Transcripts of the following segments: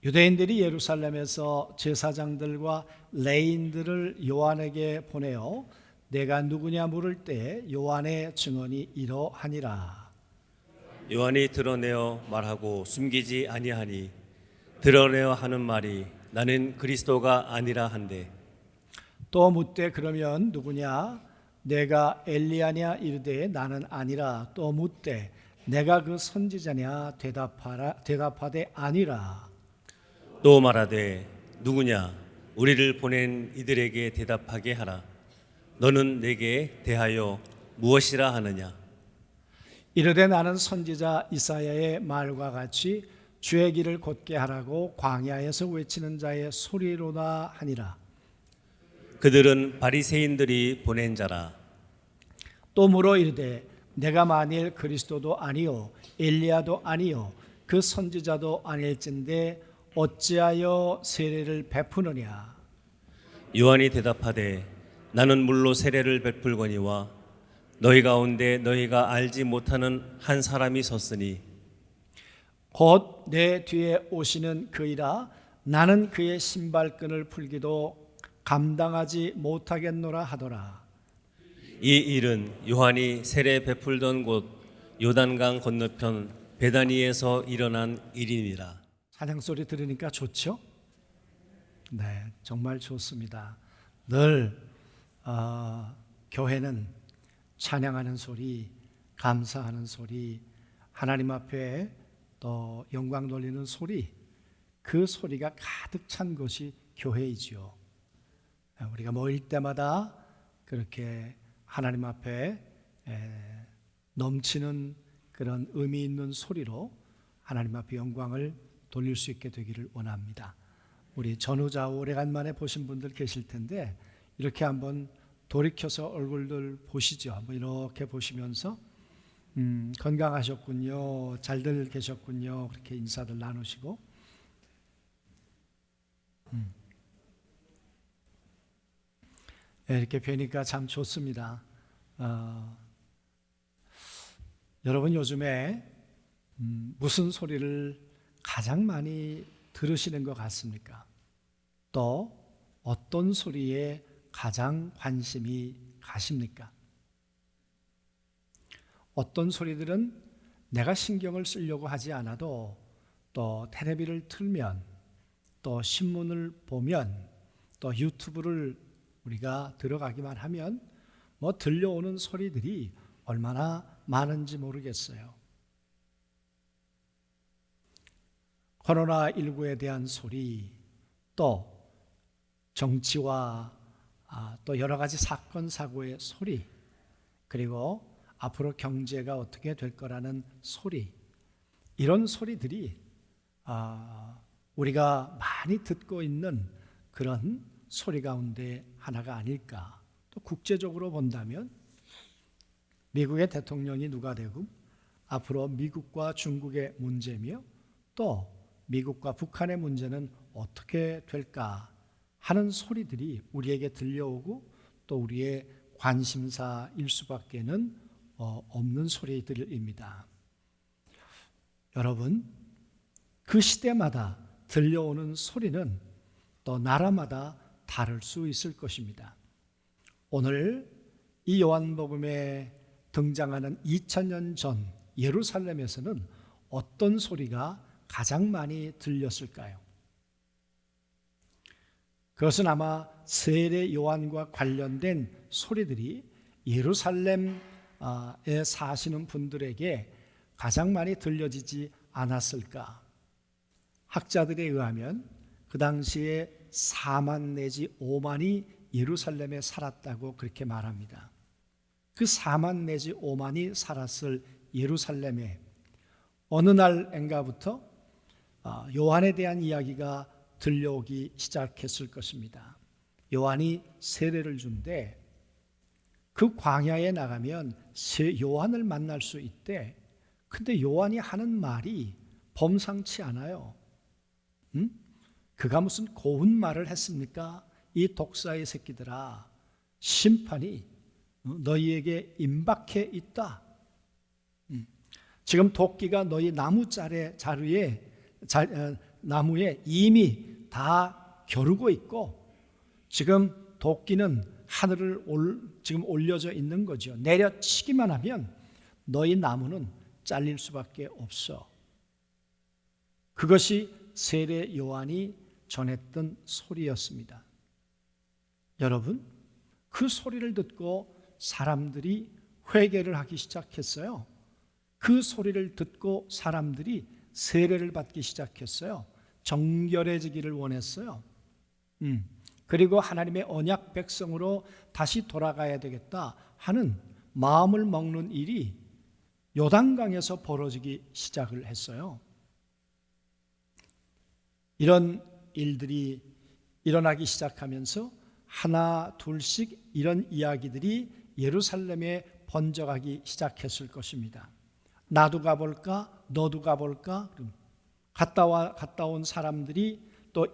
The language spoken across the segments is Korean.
유대인들이 예루살렘에서 제사장들과 레인들을 요한에게 보내어 내가 누구냐 물을 때 요한의 증언이 이러하니라. 요한이 드러내어 말하고 숨기지 아니하니 드러내어 하는 말이 나는 그리스도가 아니라 한데 또 묻되 그러면 누구냐 내가 엘리야냐 이르되 나는 아니라. 또 묻되 내가 그 선지자냐 대답하되 아니라. 또 말하되 누구냐 우리를 보낸 이들에게 대답하게 하라. 너는 내게 대하여 무엇이라 하느냐. 이르되 나는 선지자 이사야의 말과 같이 주의 길을 곧게 하라고 광야에서 외치는 자의 소리로나 하니라. 그들은 바리새인들이 보낸 자라. 또 물어 이르되 내가 만일 그리스도도 아니요 엘리야도 아니요 그 선지자도 아닐진데 어찌하여 세례를 베푸느냐. 요한이 대답하되 나는 물로 세례를 베풀거니와 너희 가운데 너희가 알지 못하는 한 사람이 섰으니 곧 내 뒤에 오시는 그이라. 나는 그의 신발끈을 풀기도 감당하지 못하겠노라 하더라. 이 일은 요한이 세례 베풀던 곳 요단강 건너편 베다니에서 일어난 일이니라. 찬양 소리 들으니까 좋죠? 네, 정말 좋습니다. 늘 교회는 찬양하는 소리, 감사하는 소리, 하나님 앞에 또 영광 돌리는 소리, 그 소리가 가득 찬 것이 교회이지요. 우리가 모일 때마다 그렇게 하나님 앞에 넘치는 그런 의미 있는 소리로 하나님 앞에 영광을 돌릴 수 있게 되기를 원합니다. 우리 전후좌우 오래간만에 보신 분들 계실 텐데 이렇게 한번 돌이켜서 얼굴들 보시죠. 한번 이렇게 보시면서 건강하셨군요, 잘들 계셨군요, 그렇게 인사들 나누시고 이렇게 뵈니까 참 좋습니다. 여러분 요즘에 무슨 소리를 가장 많이 들으시는 것 같습니까? 또 어떤 소리에 가장 관심이 가십니까? 어떤 소리들은 내가 신경을 쓰려고 하지 않아도 또 텔레비를 틀면 또 신문을 보면 또 유튜브를 우리가 들어가기만 하면 뭐 들려오는 소리들이 얼마나 많은지 모르겠어요. 코로나19에 대한 소리, 또 정치와 또 여러 가지 사건 사고의 소리, 그리고 앞으로 경제가 어떻게 될 거라는 소리, 이런 소리들이 우리가 많이 듣고 있는 그런 소리 가운데 하나가 아닐까. 또 국제적으로 본다면 미국의 대통령이 누가 되고 앞으로 미국과 중국의 문제며 또 미국과 북한의 문제는 어떻게 될까 하는 소리들이 우리에게 들려오고 또 우리의 관심사일 수밖에는 없는 소리들입니다. 여러분, 그 시대마다 들려오는 소리는 또 나라마다 다를 수 있을 것입니다. 오늘 이 요한복음에 등장하는 2000년 전 예루살렘에서는 어떤 소리가 가장 많이 들렸을까요? 그것은 아마 세례 요한과 관련된 소리들이 예루살렘에 사시는 분들에게 가장 많이 들려지지 않았을까? 학자들에 의하면 그 당시에 4만 내지 5만이 예루살렘에 살았다고 그렇게 말합니다. 그 4만 내지 5만이 살았을 예루살렘에 어느 날인가부터 요한에 대한 이야기가 들려오기 시작했을 것입니다. 요한이 세례를 준대 그 광야에 나가면 요한을 만날 수 있대. 근데 요한이 하는 말이 범상치 않아요. 그가 무슨 고운 말을 했습니까? 이 독사의 새끼들아, 심판이 너희에게 임박해 있다. 지금 도끼가 너희 나무 자루에 나무에 이미 다 겨루고 있고 지금 도끼는 하늘을 지금 올려져 있는 거죠. 내려치기만 하면 너희 나무는 잘릴 수밖에 없어. 그것이 세례 요한이 전했던 소리였습니다. 여러분, 그 소리를 듣고 사람들이 회개를 하기 시작했어요. 그 소리를 듣고 사람들이 세례를 받기 시작했어요. 정결해지기를 원했어요. 그리고 하나님의 언약 백성으로 다시 돌아가야 되겠다 하는 마음을 먹는 일이 요단강에서 벌어지기 시작을 했어요. 이런 일들이 일어나기 시작하면서 하나 둘씩 이런 이야기들이 예루살렘에 번져가기 시작했을 것입니다. 나도 가볼까? 너도 가볼까? 갔다 온 사람들이 또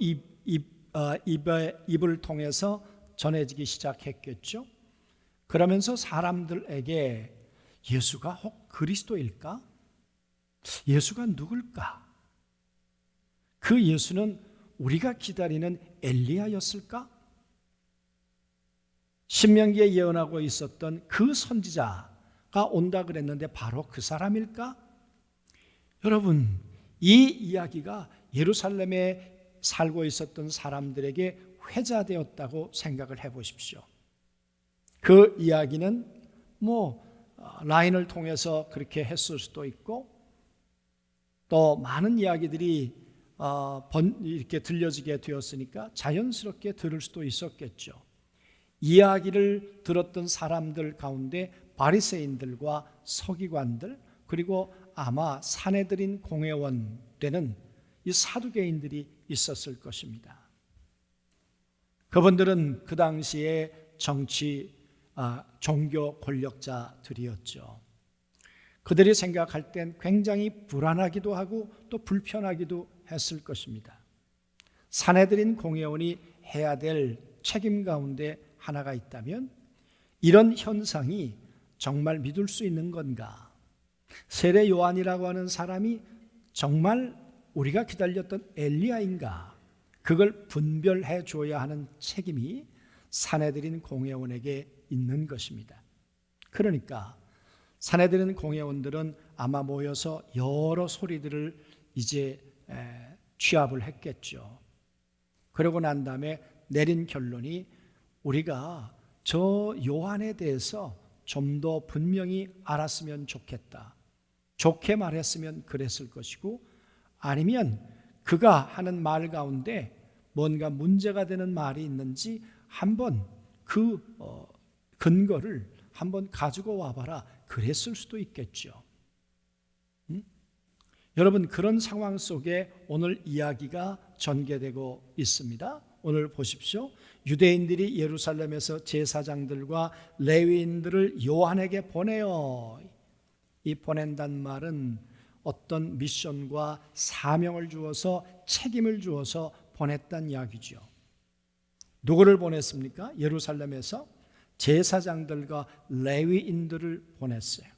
입을 통해서 전해지기 시작했겠죠. 그러면서 사람들에게 예수가 혹 그리스도일까? 예수가 누굴까? 그 예수는 우리가 기다리는 엘리야였을까? 신명기에 예언하고 있었던 그 선지자가 온다 그랬는데 바로 그 사람일까? 여러분, 이 이야기가 예루살렘에 살고 있었던 사람들에게 회자되었다고 생각을 해보십시오. 그 이야기는 라인을 통해서 그렇게 했을 수도 있고 또 많은 이야기들이 이렇게 들려지게 되었으니까 자연스럽게 들을 수도 있었겠죠. 이야기를 들었던 사람들 가운데 바리새인들과 서기관들 그리고 아마 산헤드린 공회원 되는 이 사두개인들이 있었을 것입니다. 그분들은 그 당시에 종교 권력자들이었죠. 그들이 생각할 땐 굉장히 불안하기도 하고 또 불편하기도 했을 것입니다. 산헤드린 공회원이 해야 될 책임 가운데 하나가 있다면 이런 현상이 정말 믿을 수 있는 건가? 세례 요한이라고 하는 사람이 정말 우리가 기다렸던 엘리야인가? 그걸 분별해 줘야 하는 책임이 산헤드린 공회원에게 있는 것입니다. 그러니까 산헤드린 공회원들은 아마 모여서 여러 소리들을 이제 취합을 했겠죠. 그러고 난 다음에 내린 결론이 우리가 저 요한에 대해서 좀 더 분명히 알았으면 좋겠다. 좋게 말했으면 그랬을 것이고 아니면 그가 하는 말 가운데 뭔가 문제가 되는 말이 있는지 한번 그 근거를 한번 가지고 와봐라. 그랬을 수도 있겠죠. 여러분, 그런 상황 속에 오늘 이야기가 전개되고 있습니다. 오늘 보십시오. 유대인들이 예루살렘에서 제사장들과 레위인들을 요한에게 보내요. 이 보낸다는 말은 어떤 미션과 사명을 주어서 책임을 주어서 보냈다는 이야기죠. 누구를 보냈습니까? 예루살렘에서 제사장들과 레위인들을 보냈어요.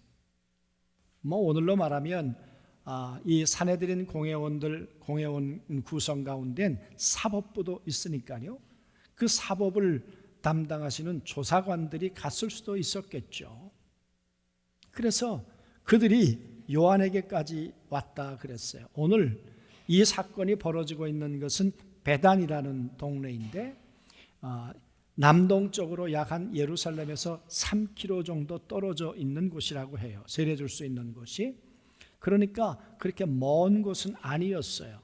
오늘로 말하면 이 산헤드린 공회원 구성 가운데는 사법부도 있으니까요. 그 사법을 담당하시는 조사관들이 갔을 수도 있었겠죠. 그래서 그들이 요한에게까지 왔다 그랬어요. 오늘 이 사건이 벌어지고 있는 것은 베단이라는 동네인데 남동쪽으로 약 한 예루살렘에서 3km 정도 떨어져 있는 곳이라고 해요. 세례 줄 수 있는 곳이. 그러니까 그렇게 먼 곳은 아니었어요.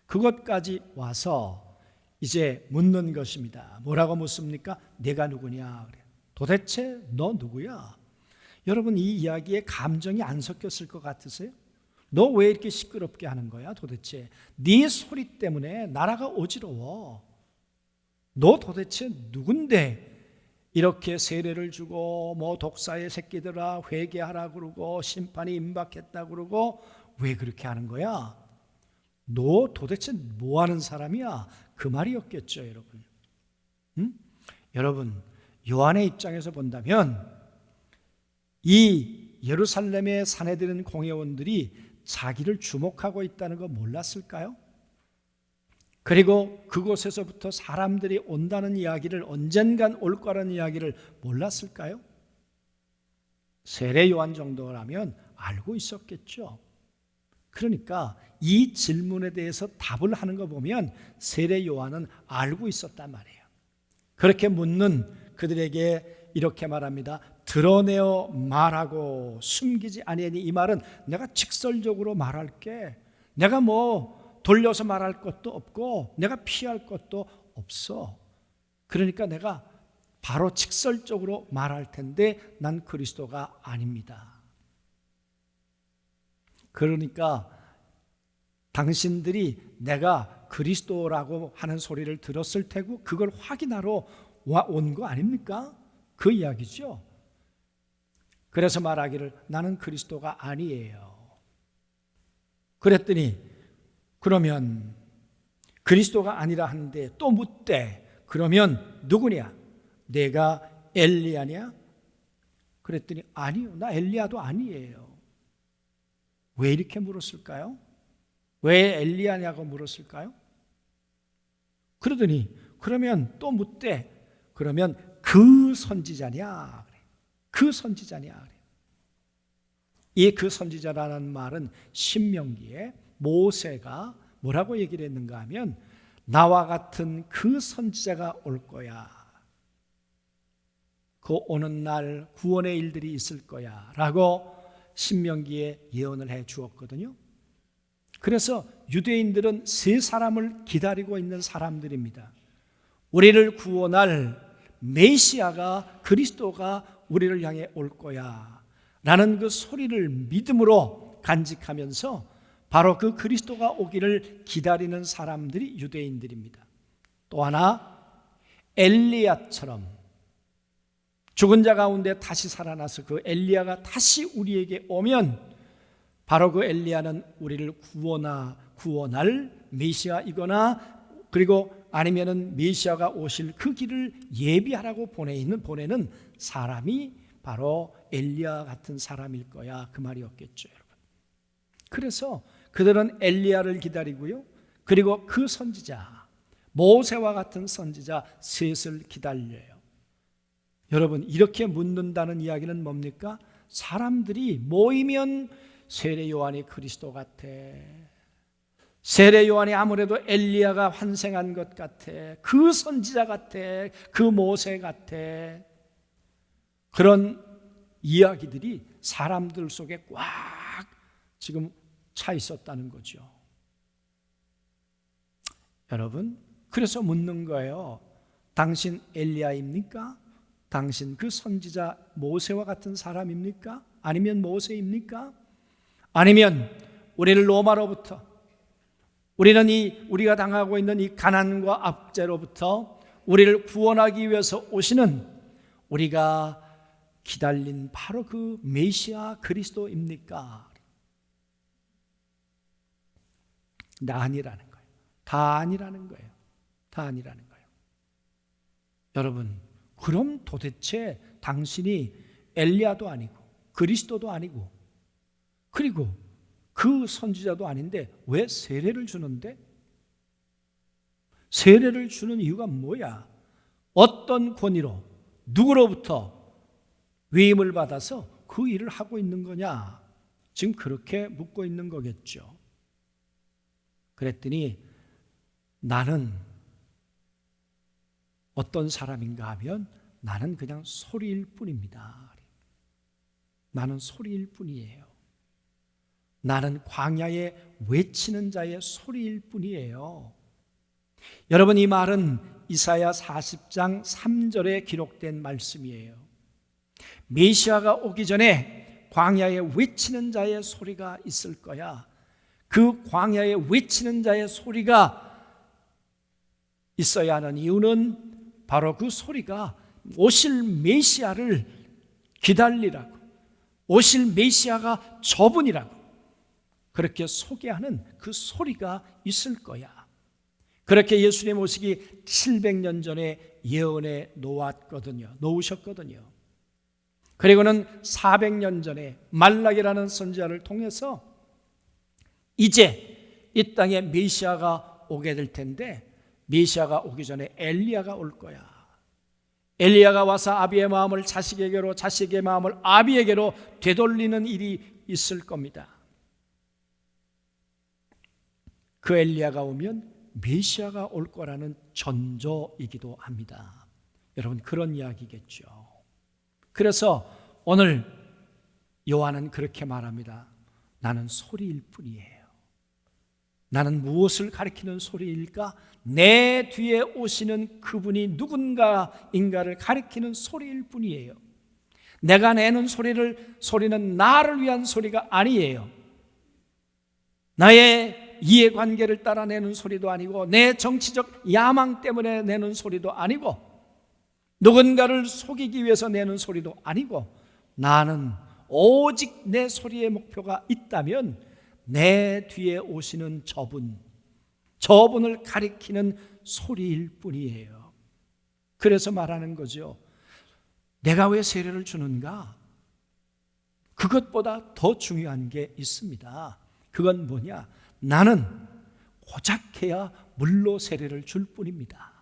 그것까지 와서 이제 묻는 것입니다. 뭐라고 묻습니까? 내가 누구냐? 그래. 도대체 너 누구야? 여러분, 이 이야기에 감정이 안 섞였을 것 같으세요? 너 왜 이렇게 시끄럽게 하는 거야 도대체? 네 소리 때문에 나라가 어지러워. 너 도대체 누군데 이렇게 세례를 주고 독사의 새끼들아 회개하라 그러고 심판이 임박했다 그러고 왜 그렇게 하는 거야? 너 도대체 뭐 하는 사람이야? 그 말이었겠죠, 여러분. 여러분, 요한의 입장에서 본다면 이 예루살렘의 산헤드린 공회원들이 자기를 주목하고 있다는 거 몰랐을까요? 그리고 그곳에서부터 사람들이 온다는 이야기를, 언젠간 올 거라는 이야기를 몰랐을까요? 세례 요한 정도라면 알고 있었겠죠. 그러니까 이 질문에 대해서 답을 하는 거 보면 세례 요한은 알고 있었단 말이에요. 그렇게 묻는 그들에게 이렇게 말합니다. 드러내어 말하고 숨기지 아니하니, 이 말은 내가 직설적으로 말할게. 내가 돌려서 말할 것도 없고 내가 피할 것도 없어. 그러니까 내가 바로 직설적으로 말할 텐데 난 그리스도가 아닙니다. 그러니까 당신들이 내가 그리스도라고 하는 소리를 들었을 테고 그걸 확인하러 온 거 아닙니까? 그 이야기죠. 그래서 말하기를 나는 그리스도가 아니에요. 그랬더니 그러면 그리스도가 아니라 하는데 또 묻대. 그러면 누구냐? 내가 엘리야냐? 그랬더니 아니요, 나 엘리야도 아니에요. 왜 이렇게 물었을까요? 왜 엘리야냐고 물었을까요? 그러더니 그러면 또 묻대. 그러면 그 선지자냐? 그 선지자냐? 이 그 선지자라는 말은 신명기에 모세가 뭐라고 얘기를 했는가 하면 나와 같은 그 선지자가 올 거야. 그 오는 날 구원의 일들이 있을 거야 라고 신명기에 예언을 해 주었거든요. 그래서 유대인들은 세 사람을 기다리고 있는 사람들입니다. 우리를 구원할 메시아가, 그리스도가 우리를 향해 올 거야 라는 그 소리를 믿음으로 간직하면서 바로 그 그리스도가 오기를 기다리는 사람들이 유대인들입니다. 또 하나, 엘리야처럼 죽은 자 가운데 다시 살아나서 그 엘리야가 다시 우리에게 오면 바로 그 엘리야는 우리를 구원할 메시아이거나, 그리고 아니면은 메시아가 오실 그 길을 예비하라고 보내는 사람이 바로 엘리야 같은 사람일 거야, 그 말이었겠죠, 여러분. 그래서 그들은 엘리야를 기다리고요, 그리고 그 선지자 모세와 같은 선지자 셋을 기다려요. 여러분, 이렇게 묻는다는 이야기는 뭡니까? 사람들이 모이면 세례 요한이 그리스도 같아, 세례 요한이 아무래도 엘리야가 환생한 것 같아, 그 선지자 같아, 그 모세 같아, 그런 이야기들이 사람들 속에 꽉 지금 차 있었다는 거죠. 여러분, 그래서 묻는 거예요. 당신 엘리야입니까? 당신 그 선지자 모세와 같은 사람입니까? 아니면 모세입니까? 아니면 우리를 로마로부터, 우리가 당하고 있는 이 가난과 압제로부터 우리를 구원하기 위해서 오시는, 우리가 기다린 바로 그 메시아 그리스도입니까? 나 아니라는 거예요. 다 아니라는 거예요. 다 아니라는 거예요. 여러분, 그럼 도대체 당신이 엘리야도 아니고 그리스도도 아니고 그리고 그 선지자도 아닌데 왜 세례를 주는데? 세례를 주는 이유가 뭐야? 어떤 권위로, 누구로부터 위임을 받아서 그 일을 하고 있는 거냐? 지금 그렇게 묻고 있는 거겠죠. 그랬더니 나는 어떤 사람인가 하면 나는 그냥 소리일 뿐입니다. 나는 소리일 뿐이에요. 나는 광야에 외치는 자의 소리일 뿐이에요. 여러분, 이 말은 이사야 40장 3절에 기록된 말씀이에요. 메시아가 오기 전에 광야에 외치는 자의 소리가 있을 거야. 그 광야에 외치는 자의 소리가 있어야 하는 이유는 바로 그 소리가 오실 메시아를 기다리라고, 오실 메시아가 저분이라고 그렇게 소개하는 그 소리가 있을 거야. 그렇게 예수님 오시기 700년 전에 예언해 놓으셨거든요. 그리고는 400년 전에 말라기라는 선지자를 통해서 이제 이 땅에 메시아가 오게 될 텐데 메시아가 오기 전에 엘리야가 올 거야. 엘리야가 와서 아비의 마음을 자식에게로, 자식의 마음을 아비에게로 되돌리는 일이 있을 겁니다. 그 엘리야가 오면 메시아가 올 거라는 전조이기도 합니다. 여러분, 그런 이야기겠죠. 그래서 오늘 요한은 그렇게 말합니다. 나는 소리일 뿐이에요. 나는 무엇을 가리키는 소리일까? 내 뒤에 오시는 그분이 누군가인가를 가리키는 소리일 뿐이에요. 내가 내는 소리는 나를 위한 소리가 아니에요. 나의 이해관계를 따라 내는 소리도 아니고, 내 정치적 야망 때문에 내는 소리도 아니고, 누군가를 속이기 위해서 내는 소리도 아니고, 나는 오직 내 소리의 목표가 있다면 내 뒤에 오시는 저분을 가리키는 소리일 뿐이에요. 그래서 말하는 거죠. 내가 왜 세례를 주는가? 그것보다 더 중요한 게 있습니다. 그건 뭐냐? 나는 고작 해야 물로 세례를 줄 뿐입니다.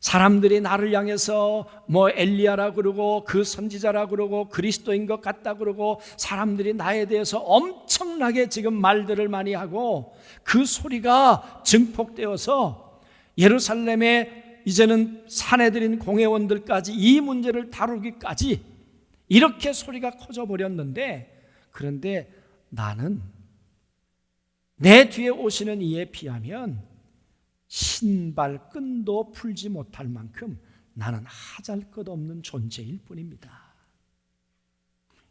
사람들이 나를 향해서 뭐 엘리야라 그러고 그 선지자라 그러고 그리스도인 것 같다 그러고 사람들이 나에 대해서 엄청나게 지금 말들을 많이 하고, 그 소리가 증폭되어서 예루살렘에 이제는 사내들인 공회원들까지 이 문제를 다루기까지 이렇게 소리가 커져버렸는데, 그런데 나는 내 뒤에 오시는 이에 비하면 신발끈도 풀지 못할 만큼 나는 하잘것없는 존재일 뿐입니다.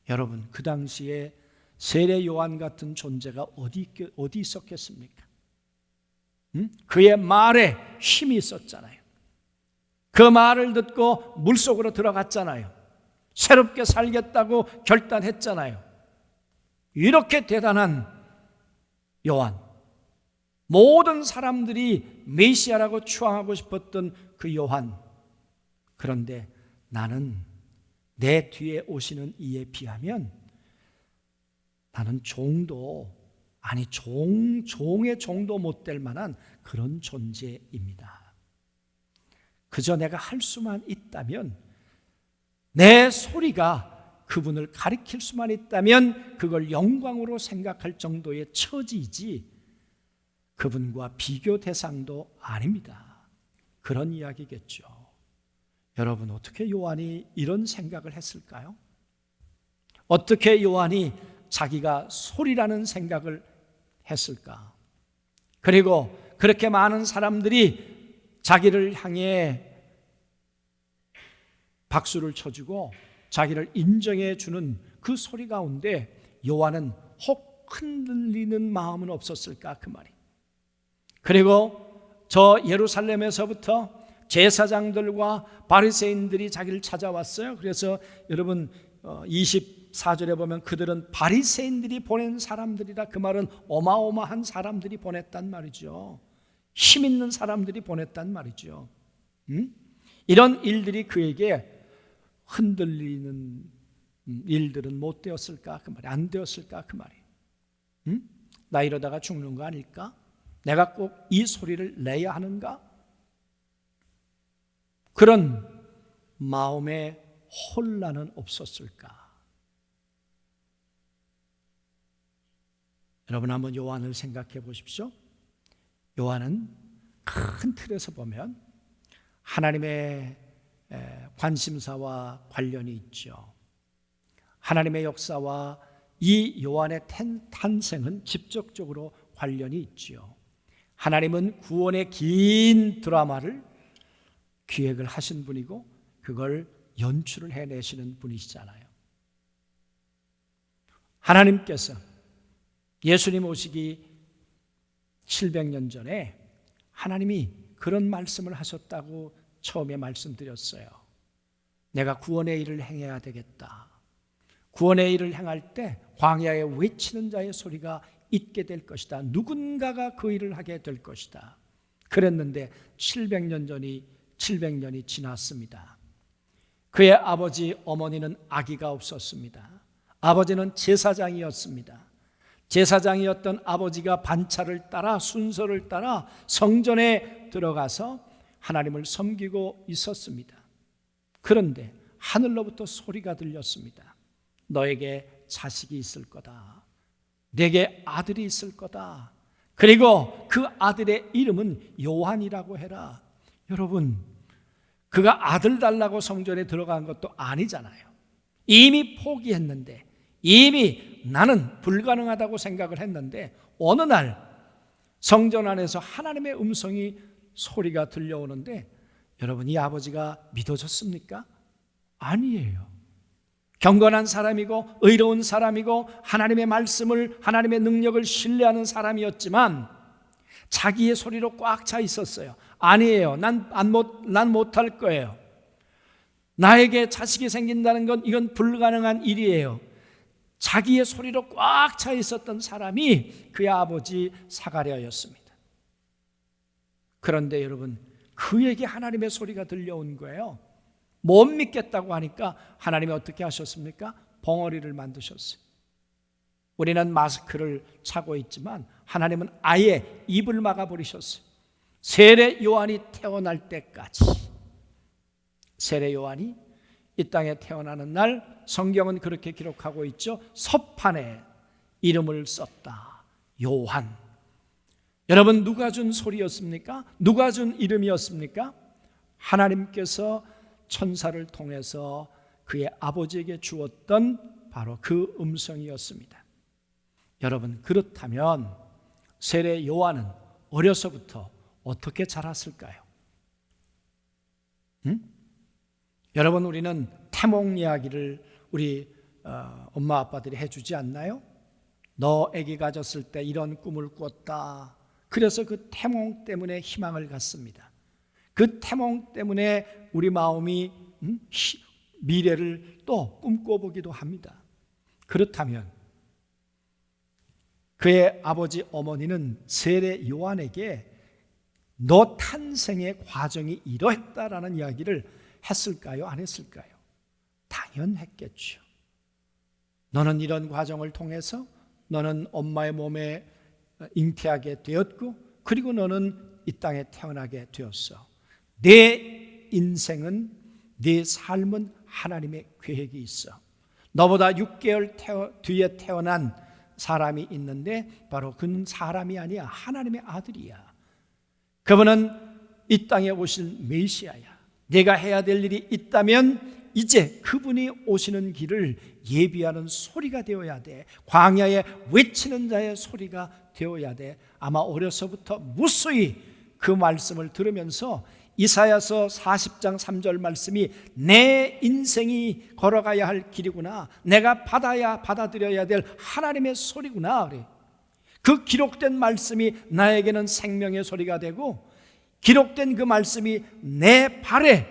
여러분, 그 당시에 세례 요한 같은 존재가 어디 있었겠습니까? 그의 말에 힘이 있었잖아요. 그 말을 듣고 물속으로 들어갔잖아요. 새롭게 살겠다고 결단했잖아요. 이렇게 대단한 요한, 모든 사람들이 메시아라고 추앙하고 싶었던 그 요한, 그런데 나는 내 뒤에 오시는 이에 비하면 나는 종의 종도 못 될 만한 그런 존재입니다. 그저 내가 할 수만 있다면, 내 소리가 그분을 가리킬 수만 있다면 그걸 영광으로 생각할 정도의 처지이지 그분과 비교 대상도 아닙니다. 그런 이야기겠죠. 여러분, 어떻게 요한이 이런 생각을 했을까요? 어떻게 요한이 자기가 소리라는 생각을 했을까? 그리고 그렇게 많은 사람들이 자기를 향해 박수를 쳐주고 자기를 인정해 주는 그 소리 가운데 요한은 혹 흔들리는 마음은 없었을까? 그 말이. 그리고 저 예루살렘에서부터 제사장들과 바리새인들이 자기를 찾아왔어요. 그래서 여러분 24절에 보면 그들은 바리새인들이 보낸 사람들이라, 그 말은 어마어마한 사람들이 보냈단 말이죠. 힘 있는 사람들이 보냈단 말이죠. 이런 일들이 그에게 흔들리는 일들은 못 되었을까? 그 말이. 안 되었을까? 그 말이. 나 이러다가 죽는 거 아닐까? 내가 꼭 이 소리를 내야 하는가? 그런 마음의 혼란은 없었을까? 여러분, 한번 요한을 생각해 보십시오. 요한은 큰 틀에서 보면 하나님의 관심사와 관련이 있죠. 하나님의 역사와 이 요한의 탄생은 직접적으로 관련이 있죠. 하나님은 구원의 긴 드라마를 기획을 하신 분이고 그걸 연출을 해내시는 분이시잖아요. 하나님께서 예수님 오시기 700년 전에 하나님이 그런 말씀을 하셨다고 처음에 말씀드렸어요. 내가 구원의 일을 행해야 되겠다. 구원의 일을 행할 때 광야에 외치는 자의 소리가 있게 될 것이다. 누군가가 그 일을 하게 될 것이다. 그랬는데 700년이 지났습니다. 그의 아버지 어머니는 아기가 없었습니다. 아버지는 제사장이었습니다. 제사장이었던 아버지가 반차를 따라 순서를 따라 성전에 들어가서 하나님을 섬기고 있었습니다. 그런데 하늘로부터 소리가 들렸습니다. 너에게 자식이 있을 거다. 내게 아들이 있을 거다. 그리고 그 아들의 이름은 요한이라고 해라. 여러분, 그가 아들 달라고 성전에 들어간 것도 아니잖아요. 이미 포기했는데, 이미 나는 불가능하다고 생각을 했는데, 어느 날 성전 안에서 하나님의 음성이 소리가 들려오는데, 여러분, 이 아버지가 믿어졌습니까? 아니에요. 경건한 사람이고 의로운 사람이고 하나님의 말씀을, 하나님의 능력을 신뢰하는 사람이었지만 자기의 소리로 꽉 차 있었어요. 아니에요. 난 못할 거예요. 나에게 자식이 생긴다는 건 이건 불가능한 일이에요. 자기의 소리로 꽉 차 있었던 사람이 그의 아버지 사가랴였습니다. 그런데 여러분, 그에게 하나님의 소리가 들려온 거예요. 못 믿겠다고 하니까 하나님이 어떻게 하셨습니까? 벙어리를 만드셨어요. 우리는 마스크를 차고 있지만 하나님은 아예 입을 막아버리셨어요. 세례 요한이 태어날 때까지. 세례 요한이 이 땅에 태어나는 날 성경은 그렇게 기록하고 있죠. 서판에 이름을 썼다. 요한. 여러분, 누가 준 소리였습니까? 누가 준 이름이었습니까? 하나님께서 천사를 통해서 그의 아버지에게 주었던 바로 그 음성이었습니다. 여러분, 그렇다면 세례 요한은 어려서부터 어떻게 자랐을까요? 여러분, 우리는 태몽 이야기를 우리 엄마 아빠들이 해주지 않나요? 너 아기 가졌을 때 이런 꿈을 꿨다. 그래서 그 태몽 때문에 희망을 갖습니다. 그 태몽 때문에 우리 마음이 미래를 또 꿈꿔보기도 합니다. 그렇다면 그의 아버지 어머니는 세례 요한에게 너 탄생의 과정이 이러했다라는 이야기를 했을까요? 안 했을까요? 당연했겠죠. 너는 이런 과정을 통해서 너는 엄마의 몸에 잉태하게 되었고, 그리고 너는 이 땅에 태어나게 되었어. 내 인생은, 내 삶은 하나님의 계획이 있어. 너보다 6개월 뒤에 태어난 사람이 있는데 바로 그는 사람이 아니야. 하나님의 아들이야. 그분은 이 땅에 오실 메시아야. 내가 해야 될 일이 있다면 이제 그분이 오시는 길을 예비하는 소리가 되어야 돼. 광야에 외치는 자의 소리가 되어야 돼. 아마 어려서부터 무수히 그 말씀을 들으면서 이사야서 40장 3절 말씀이 내 인생이 걸어가야 할 길이구나. 내가 받아들여야 될 하나님의 소리구나. 그래. 그 기록된 말씀이 나에게는 생명의 소리가 되고, 기록된 그 말씀이 내 발의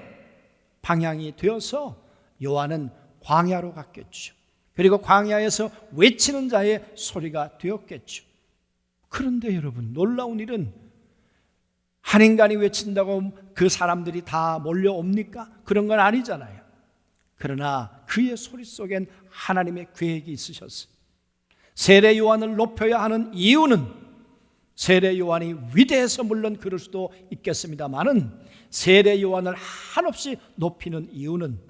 방향이 되어서 요한은 광야로 갔겠죠. 그리고 광야에서 외치는 자의 소리가 되었겠죠. 그런데 여러분, 놀라운 일은 한 인간이 외친다고 그 사람들이 다 몰려옵니까? 그런 건 아니잖아요. 그러나 그의 소리 속엔 하나님의 계획이 있으셨어요. 세례 요한을 높여야 하는 이유는, 세례 요한이 위대해서 물론 그럴 수도 있겠습니다만은, 세례 요한을 한없이 높이는 이유는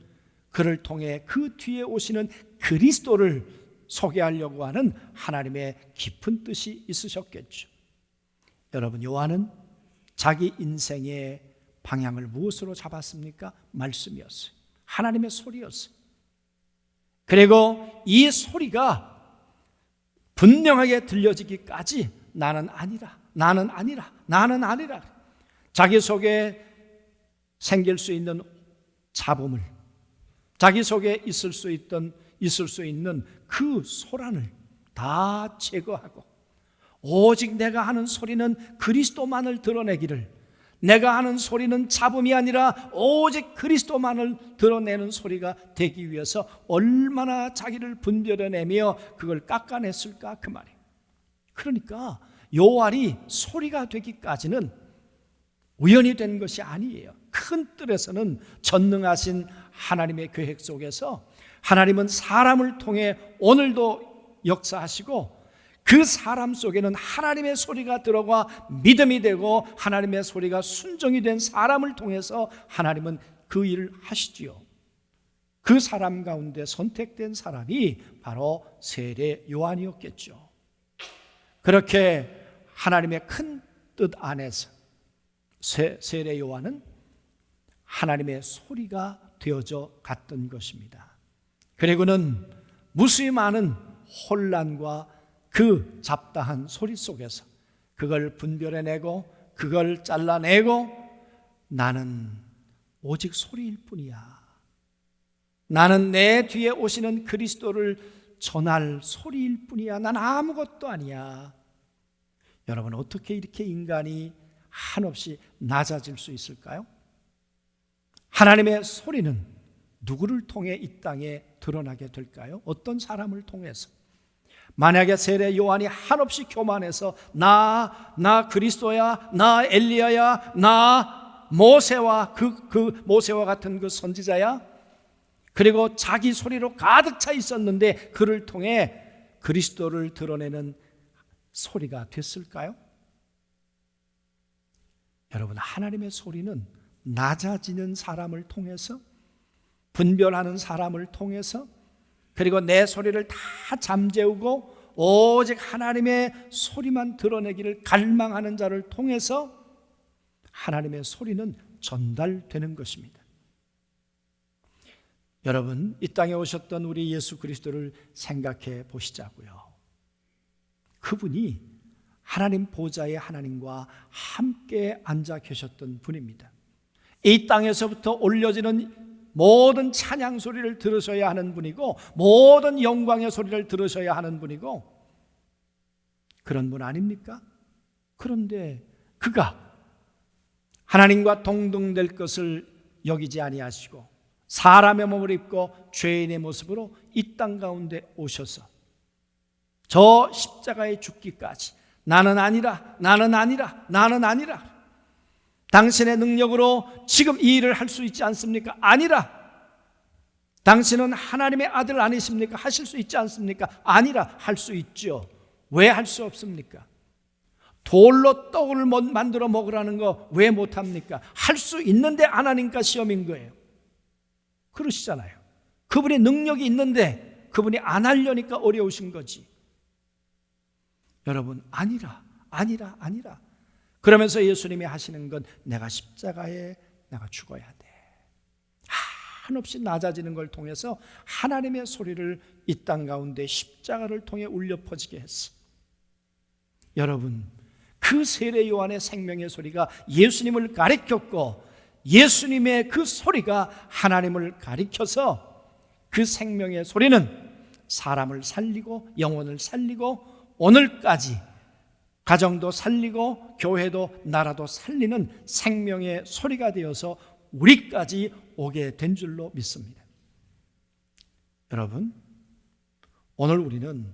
그를 통해 그 뒤에 오시는 그리스도를 소개하려고 하는 하나님의 깊은 뜻이 있으셨겠죠. 여러분, 요한은 자기 인생의 방향을 무엇으로 잡았습니까? 말씀이었어요. 하나님의 소리였어요. 그리고 이 소리가 분명하게 들려지기까지 나는 아니라, 나는 아니라, 나는 아니라, 자기 속에 생길 수 있는 잡음을, 자기 속에 있을 수 있는 그 소란을 다 제거하고 오직 내가 하는 소리는 그리스도만을 드러내기를, 내가 하는 소리는 잡음이 아니라 오직 그리스도만을 드러내는 소리가 되기 위해서 얼마나 자기를 분별해내며 그걸 깎아냈을까, 그 말이에요. 그러니까 요한이 소리가 되기까지는 우연히 된 것이 아니에요. 큰 틀에서는 전능하신 하나님의 계획 속에서 하나님은 사람을 통해 오늘도 역사하시고, 그 사람 속에는 하나님의 소리가 들어가 믿음이 되고 하나님의 소리가 순종이 된 사람을 통해서 하나님은 그 일을 하시지요. 그 사람 가운데 선택된 사람이 바로 세례 요한이었겠죠. 그렇게 하나님의 큰 뜻 안에서 세례 요한은 하나님의 소리가 되어져 갔던 것입니다. 그리고는 무수히 많은 혼란과 그 잡다한 소리 속에서 그걸 분별해내고 그걸 잘라내고 나는 오직 소리일 뿐이야. 나는 내 뒤에 오시는 그리스도를 전할 소리일 뿐이야. 난 아무것도 아니야. 여러분, 어떻게 이렇게 인간이 한없이 낮아질 수 있을까요? 하나님의 소리는 누구를 통해 이 땅에 드러나게 될까요? 어떤 사람을 통해서? 만약에 세례 요한이 한없이 교만해서 나 그리스도야, 나 엘리야야, 나 모세와 그 모세와 같은 그 선지자야, 그리고 자기 소리로 가득 차 있었는데 그를 통해 그리스도를 드러내는 소리가 됐을까요? 여러분, 하나님의 소리는 낮아지는 사람을 통해서, 분별하는 사람을 통해서, 그리고 내 소리를 다 잠재우고 오직 하나님의 소리만 드러내기를 갈망하는 자를 통해서 하나님의 소리는 전달되는 것입니다. 여러분, 이 땅에 오셨던 우리 예수 그리스도를 생각해 보시자고요. 그분이 하나님 보좌의 하나님과 함께 앉아 계셨던 분입니다. 이 땅에서부터 올려지는 모든 찬양 소리를 들으셔야 하는 분이고 모든 영광의 소리를 들으셔야 하는 분이고 그런 분 아닙니까? 그런데 그가 하나님과 동등될 것을 여기지 아니하시고 사람의 몸을 입고 죄인의 모습으로 이 땅 가운데 오셔서 저 십자가에 죽기까지 나는 아니라 당신의 능력으로 지금 이 일을 할 수 있지 않습니까? 아니라. 당신은 하나님의 아들 아니십니까? 하실 수 있지 않습니까? 아니라. 할 수 있죠. 왜 할 수 없습니까? 돌로 떡을 만들어 먹으라는 거 왜 못합니까? 할 수 있는데 안 하니까 시험인 거예요. 그러시잖아요. 그분이 능력이 있는데 그분이 안 하려니까 어려우신 거지. 여러분, 아니라. 그러면서 예수님이 하시는 건 내가 십자가에 내가 죽어야 돼. 한없이 낮아지는 걸 통해서 하나님의 소리를 이 땅 가운데 십자가를 통해 울려 퍼지게 했어. 여러분, 그 세례 요한의 생명의 소리가 예수님을 가리켰고 예수님의 그 소리가 하나님을 가리켜서 그 생명의 소리는 사람을 살리고 영혼을 살리고 오늘까지 가정도 살리고 교회도 나라도 살리는 생명의 소리가 되어서 우리까지 오게 된 줄로 믿습니다. 여러분, 오늘 우리는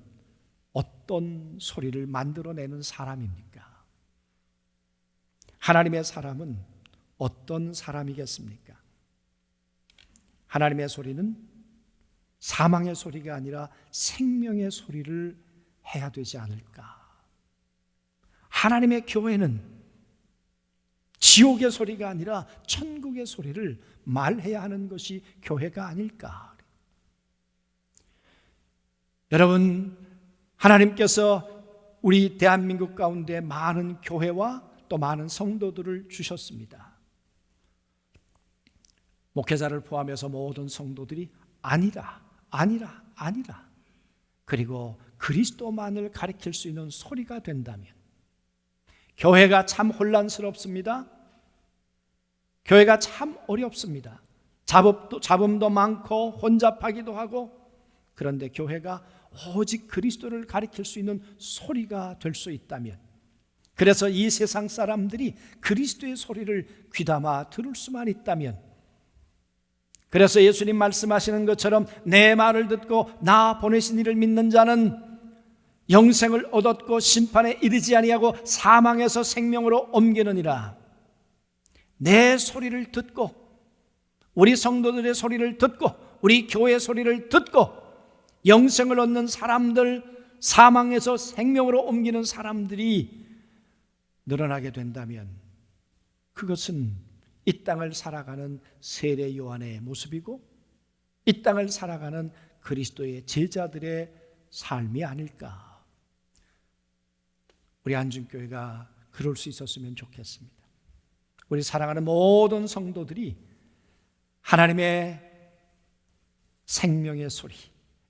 어떤 소리를 만들어내는 사람입니까? 하나님의 사람은 어떤 사람이겠습니까? 하나님의 소리는 사망의 소리가 아니라 생명의 소리를 해야 되지 않을까? 하나님의 교회는 지옥의 소리가 아니라 천국의 소리를 말해야 하는 것이 교회가 아닐까? 여러분, 하나님께서 우리 대한민국 가운데 많은 교회와 또 많은 성도들을 주셨습니다. 목회자를 포함해서 모든 성도들이 아니라 그리고 그리스도만을 가리킬 수 있는 소리가 된다면 교회가 참 혼란스럽습니다. 교회가 참 어렵습니다. 잡음도 많고 혼잡하기도 하고, 그런데 교회가 오직 그리스도를 가리킬 수 있는 소리가 될 수 있다면, 그래서 이 세상 사람들이 그리스도의 소리를 귀담아 들을 수만 있다면, 그래서 예수님 말씀하시는 것처럼 내 말을 듣고 나 보내신 이를 믿는 자는 영생을 얻었고 심판에 이르지 아니하고 사망에서 생명으로 옮기느니라. 내 소리를 듣고, 우리 성도들의 소리를 듣고, 우리 교회 소리를 듣고 영생을 얻는 사람들, 사망에서 생명으로 옮기는 사람들이 늘어나게 된다면 그것은 이 땅을 살아가는 세례 요한의 모습이고 이 땅을 살아가는 그리스도의 제자들의 삶이 아닐까. 우리 안중교회가 그럴 수 있었으면 좋겠습니다. 우리 사랑하는 모든 성도들이 하나님의 생명의 소리,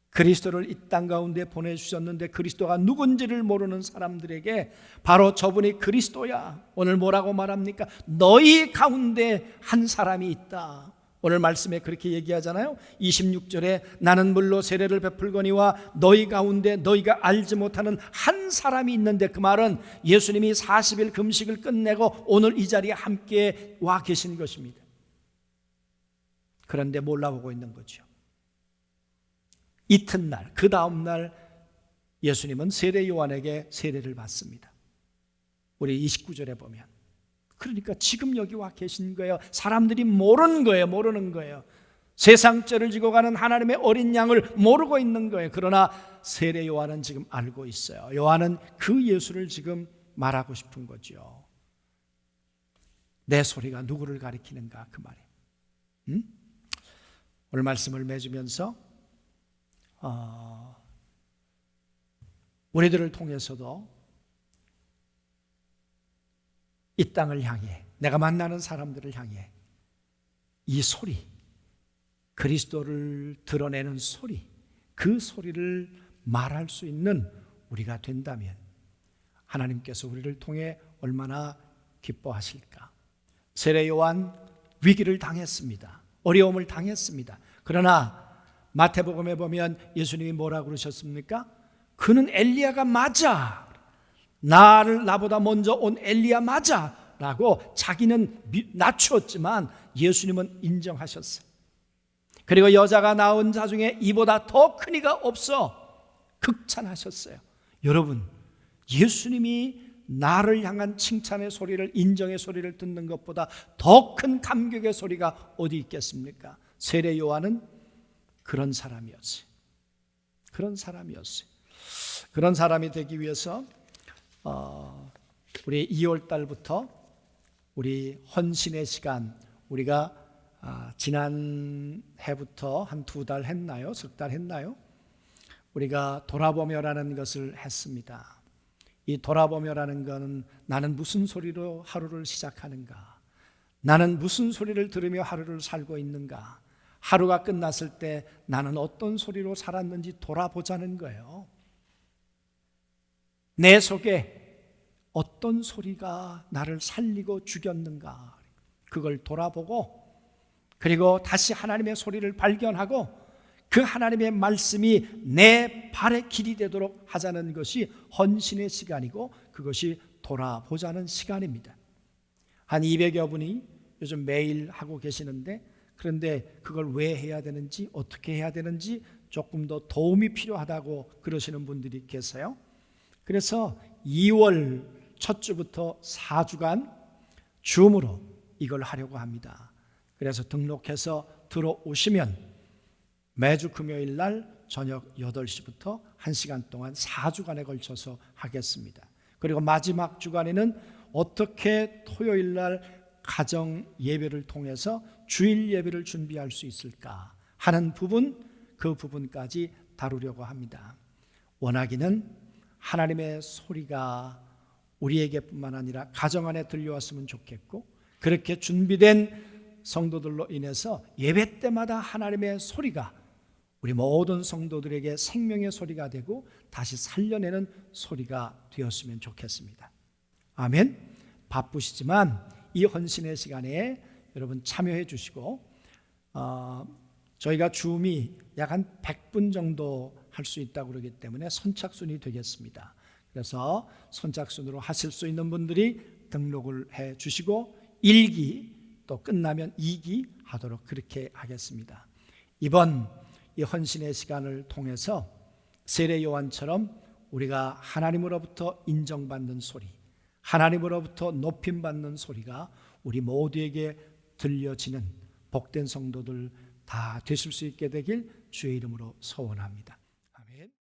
그리스도를 이 땅 가운데 보내주셨는데 그리스도가 누군지를 모르는 사람들에게 바로 저분이 그리스도야. 오늘 뭐라고 말합니까? 너희 가운데 한 사람이 있다. 오늘 말씀에 그렇게 얘기하잖아요. 26절에 나는 물로 세례를 베풀거니와 너희 가운데 너희가 알지 못하는 한 사람이 있는데, 그 말은 예수님이 40일 금식을 끝내고 오늘 이 자리에 함께 와 계신 것입니다. 그런데 몰라보고 있는 거죠. 이튿날, 그 다음날 예수님은 세례 요한에게 세례를 받습니다. 우리 29절에 보면, 그러니까 지금 여기 와 계신 거예요. 사람들이 모르는 거예요. 세상 죄를 지고 가는 하나님의 어린 양을 모르고 있는 거예요. 그러나 세례 요한은 지금 알고 있어요. 요한은 그 예수를 지금 말하고 싶은 거죠. 내 소리가 누구를 가리키는가, 그 말이에요. 오늘 말씀을 맺으면서 우리들을 통해서도 이 땅을 향해, 내가 만나는 사람들을 향해 이 소리, 그리스도를 드러내는 소리, 그 소리를 말할 수 있는 우리가 된다면 하나님께서 우리를 통해 얼마나 기뻐하실까. 세례 요한 위기를 당했습니다. 어려움을 당했습니다. 그러나 마태복음에 보면 예수님이 뭐라고 그러셨습니까? 그는 엘리야가 맞아. 나보다 먼저 온 엘리야 맞아. 라고 자기는 낮추었지만 예수님은 인정하셨어요. 그리고 여자가 낳은 자 중에 이보다 더 큰 이가 없어. 극찬하셨어요. 여러분, 예수님이 나를 향한 칭찬의 소리를, 인정의 소리를 듣는 것보다 더 큰 감격의 소리가 어디 있겠습니까? 세례 요한은 그런 사람이었어요. 그런 사람이 되기 위해서 우리 2월 달부터 우리 헌신의 시간, 우리가 지난 해부터 한 2달 했나요? 3달 했나요? 우리가 돌아보며라는 것을 했습니다. 이 돌아보며라는 것은 나는 무슨 소리로 하루를 시작하는가? 나는 무슨 소리를 들으며 하루를 살고 있는가? 하루가 끝났을 때 나는 어떤 소리로 살았는지 돌아보자는 거예요. 내 속에 어떤 소리가 나를 살리고 죽였는가, 그걸 돌아보고, 그리고 다시 하나님의 소리를 발견하고 그 하나님의 말씀이 내 발의 길이 되도록 하자는 것이 헌신의 시간이고, 그것이 돌아보자는 시간입니다. 한 200여 분이 요즘 매일 하고 계시는데, 그런데 그걸 왜 해야 되는지, 어떻게 해야 되는지 조금 더 도움이 필요하다고 그러시는 분들이 계세요. 그래서 2월 첫 주부터 4주간 줌으로 이걸 하려고 합니다. 그래서 등록해서 들어오시면 매주 금요일 날 저녁 8시부터 1시간 동안 4주간에 걸쳐서 하겠습니다. 그리고 마지막 주간에는 어떻게 토요일 날 가정 예배를 통해서 주일 예배를 준비할 수 있을까 하는 부분, 그 부분까지 다루려고 합니다. 원하기는 하나님의 소리가 우리에게뿐만 아니라 가정 안에 들려왔으면 좋겠고, 그렇게 준비된 성도들로 인해서 예배 때마다 하나님의 소리가 우리 모든 성도들에게 생명의 소리가 되고 다시 살려내는 소리가 되었으면 좋겠습니다. 아멘. 바쁘시지만 이 헌신의 시간에 여러분 참여해 주시고, 저희가 줌이 약 한 100분 정도 할 수 있다고 그러기 때문에 선착순이 되겠습니다. 그래서 선착순으로 하실 수 있는 분들이 등록을 해 주시고 1기 또 끝나면 2기 하도록 그렇게 하겠습니다. 이번 이 헌신의 시간을 통해서 세례 요한처럼 우리가 하나님으로부터 인정받는 소리, 하나님으로부터 높임받는 소리가 우리 모두에게 들려지는 복된 성도들 다 되실 수 있게 되길 주의 이름으로 소원합니다.